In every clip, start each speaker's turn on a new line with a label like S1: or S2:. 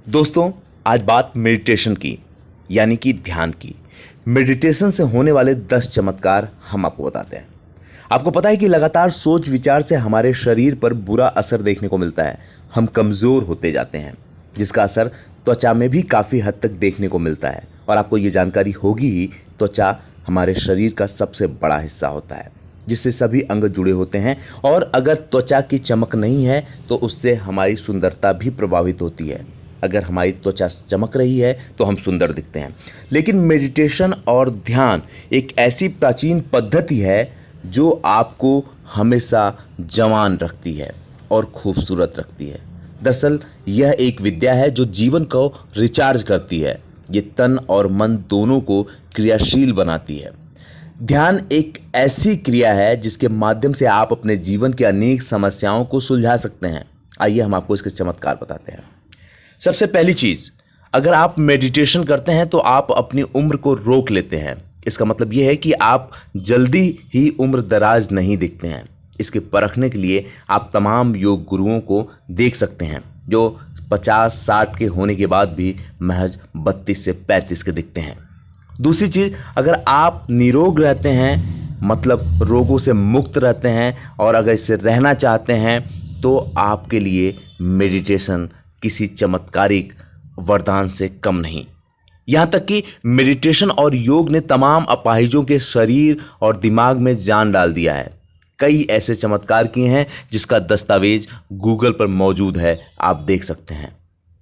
S1: दोस्तों, आज बात मेडिटेशन की, यानी कि ध्यान की। मेडिटेशन से होने वाले 10 चमत्कार हम आपको बताते हैं। आपको पता है कि लगातार सोच विचार से हमारे शरीर पर बुरा असर देखने को मिलता है। हम कमज़ोर होते जाते हैं, जिसका असर त्वचा में भी काफ़ी हद तक देखने को मिलता है। और आपको ये जानकारी होगी ही, त्वचा हमारे शरीर का सबसे बड़ा हिस्सा होता है, जिससे सभी अंग जुड़े होते हैं। और अगर त्वचा की चमक नहीं है तो उससे हमारी सुंदरता भी प्रभावित होती है। अगर हमारी त्वचा चमक रही है तो हम सुंदर दिखते हैं। लेकिन मेडिटेशन और ध्यान एक ऐसी प्राचीन पद्धति है जो आपको हमेशा जवान रखती है और खूबसूरत रखती है। दरअसल यह एक विद्या है जो जीवन को रिचार्ज करती है। ये तन और मन दोनों को क्रियाशील बनाती है। ध्यान एक ऐसी क्रिया है जिसके माध्यम से आप अपने जीवन की अनेक समस्याओं को सुलझा सकते हैं। आइए हम आपको इसके चमत्कार बताते हैं। सबसे पहली चीज़, अगर आप मेडिटेशन करते हैं तो आप अपनी उम्र को रोक लेते हैं। इसका मतलब यह है कि आप जल्दी ही उम्र दराज नहीं दिखते हैं। इसके परखने के लिए आप तमाम योग गुरुओं को देख सकते हैं जो 50-60 के होने के बाद भी महज 32 से 35 के दिखते हैं। दूसरी चीज़, अगर आप निरोग रहते हैं, मतलब रोगों से मुक्त रहते हैं और अगर इससे रहना चाहते हैं, तो आपके लिए मेडिटेशन किसी चमत्कारिक वरदान से कम नहीं। यहाँ तक कि मेडिटेशन और योग ने तमाम अपाहिजों के शरीर और दिमाग में जान डाल दिया है। कई ऐसे चमत्कार किए हैं जिसका दस्तावेज गूगल पर मौजूद है, आप देख सकते हैं।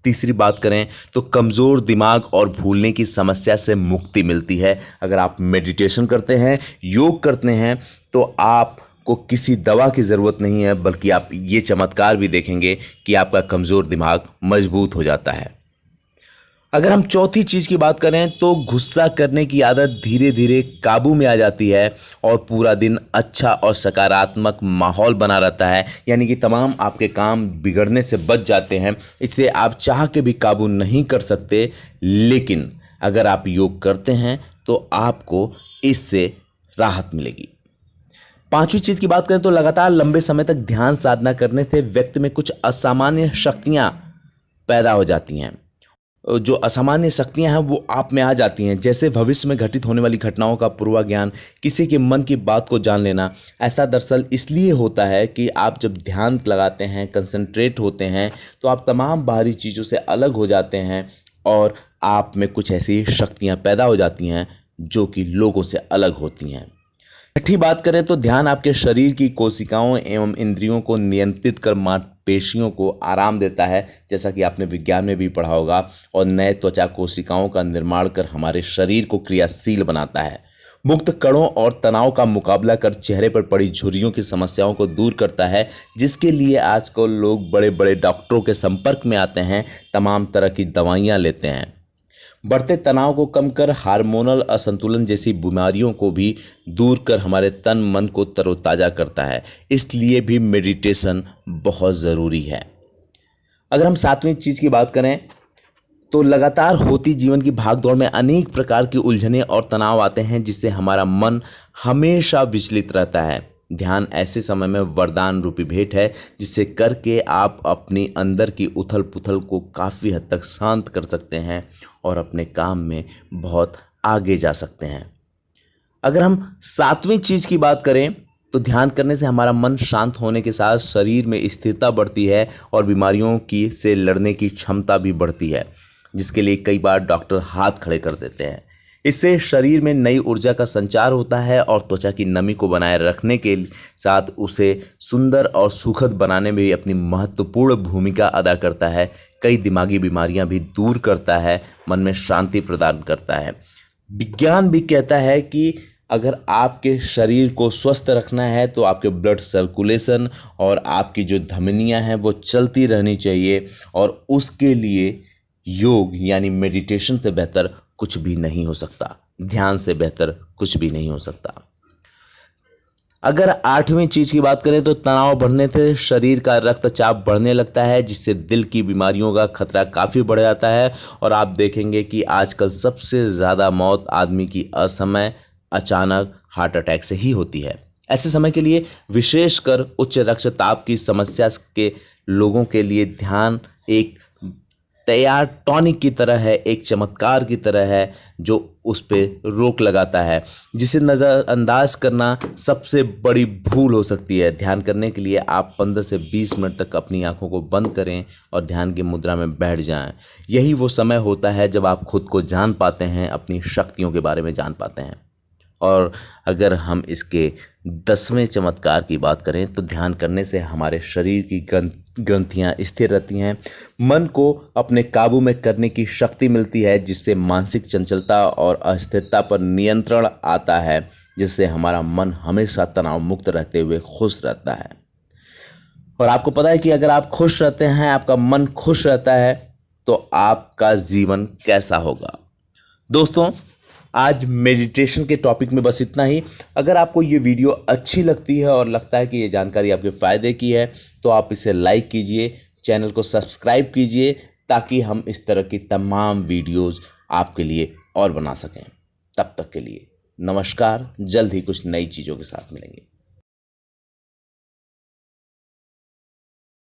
S1: तीसरी बात करें तो कमज़ोर दिमाग और भूलने की समस्या से मुक्ति मिलती है। अगर आप मेडिटेशन करते हैं, योग करते हैं, तो आपको किसी दवा की ज़रूरत नहीं है, बल्कि आप ये चमत्कार भी देखेंगे कि आपका कमज़ोर दिमाग मजबूत हो जाता है। अगर हम चौथी चीज़ की बात करें तो गुस्सा करने की आदत धीरे धीरे काबू में आ जाती है और पूरा दिन अच्छा और सकारात्मक माहौल बना रहता है। यानी कि तमाम आपके काम बिगड़ने से बच जाते हैं। इससे आप चाह के भी काबू नहीं कर सकते, लेकिन अगर आप योग करते हैं तो आपको इससे राहत मिलेगी। पांचवी चीज़ की बात करें तो लगातार लंबे समय तक ध्यान साधना करने से व्यक्ति में कुछ असामान्य शक्तियाँ पैदा हो जाती हैं। जो असामान्य शक्तियां हैं वो आप में आ जाती हैं, जैसे भविष्य में घटित होने वाली घटनाओं का पूर्वाज्ञान, किसी के मन की बात को जान लेना। ऐसा दरअसल इसलिए होता है कि आप जब ध्यान लगाते हैं, कंसंट्रेट होते हैं, तो आप तमाम बाहरी चीज़ों से अलग हो जाते हैं और आप में कुछ ऐसी शक्तियां पैदा हो जाती हैं जो कि लोगों से अलग होती हैं। छठी बात करें तो ध्यान आपके शरीर की कोशिकाओं एवं इंद्रियों को नियंत्रित कर मांसपेशियों को आराम देता है, जैसा कि आपने विज्ञान में भी पढ़ा होगा, और नए त्वचा कोशिकाओं का निर्माण कर हमारे शरीर को क्रियाशील बनाता है। मुक्त कणों और तनाव का मुकाबला कर चेहरे पर पड़ी झुर्रियों की समस्याओं को दूर करता है, जिसके लिए आजकल लोग बड़े बड़े डॉक्टरों के संपर्क में आते हैं, तमाम तरह की दवाइयाँ लेते हैं। बढ़ते तनाव को कम कर हार्मोनल असंतुलन जैसी बीमारियों को भी दूर कर हमारे तन मन को तरोताज़ा करता है। इसलिए भी मेडिटेशन बहुत ज़रूरी है। अगर हम सातवीं चीज़ की बात करें तो लगातार होती जीवन की भागदौड़ में अनेक प्रकार की उलझनें और तनाव आते हैं, जिससे हमारा मन हमेशा विचलित रहता है। ध्यान ऐसे समय में वरदान रूपी भेंट है, जिससे करके आप अपनी अंदर की उथल पुथल को काफ़ी हद तक शांत कर सकते हैं और अपने काम में बहुत आगे जा सकते हैं। अगर हम सातवीं चीज़ की बात करें तो ध्यान करने से हमारा मन शांत होने के साथ शरीर में स्थिरता बढ़ती है और बीमारियों की से लड़ने की क्षमता भी बढ़ती है, जिसके लिए कई बार डॉक्टर हाथ खड़े कर देते हैं। इससे शरीर में नई ऊर्जा का संचार होता है और त्वचा की नमी को बनाए रखने के साथ उसे सुंदर और सुखद बनाने में भी अपनी महत्वपूर्ण भूमिका अदा करता है। कई दिमागी बीमारियां भी दूर करता है, मन में शांति प्रदान करता है। विज्ञान भी कहता है कि अगर आपके शरीर को स्वस्थ रखना है तो आपके ब्लड सर्कुलेशन और आपकी जो धमनियां हैं वो चलती रहनी चाहिए, और उसके लिए योग यानी मेडिटेशन से बेहतर कुछ भी नहीं हो सकता, ध्यान से बेहतर कुछ भी नहीं हो सकता। अगर आठवीं चीज़ की बात करें तो तनाव बढ़ने से शरीर का रक्तचाप बढ़ने लगता है, जिससे दिल की बीमारियों का खतरा काफ़ी बढ़ जाता है। और आप देखेंगे कि आजकल सबसे ज़्यादा मौत आदमी की असमय अचानक हार्ट अटैक से ही होती है। ऐसे समय के लिए विशेषकर उच्च रक्तचाप की समस्या के लोगों के लिए ध्यान एक तैयार टॉनिक की तरह है, एक चमत्कार की तरह है जो उस पर रोक लगाता है, जिसे नज़रअंदाज करना सबसे बड़ी भूल हो सकती है। ध्यान करने के लिए आप 15 से 20 मिनट तक अपनी आंखों को बंद करें और ध्यान की मुद्रा में बैठ जाएं। यही वो समय होता है जब आप खुद को जान पाते हैं, अपनी शक्तियों के बारे में जान पाते हैं। और अगर हम इसके 10वें चमत्कार की बात करें तो ध्यान करने से हमारे शरीर की ग्रंथियां स्थिर रहती हैं, मन को अपने काबू में करने की शक्ति मिलती है, जिससे मानसिक चंचलता और अस्थिरता पर नियंत्रण आता है, जिससे हमारा मन हमेशा तनाव मुक्त रहते हुए खुश रहता है। और आपको पता है कि अगर आप खुश रहते हैं, आपका मन खुश रहता है, तो आपका जीवन कैसा होगा। दोस्तों, आज मेडिटेशन के टॉपिक में बस इतना ही। अगर आपको ये वीडियो अच्छी लगती है और लगता है कि ये जानकारी आपके फ़ायदे की है, तो आप इसे लाइक कीजिए, चैनल को सब्सक्राइब कीजिए, ताकि हम इस तरह की तमाम वीडियोस आपके लिए और बना सकें। तब तक के लिए नमस्कार। जल्द ही कुछ नई चीज़ों के साथ मिलेंगे।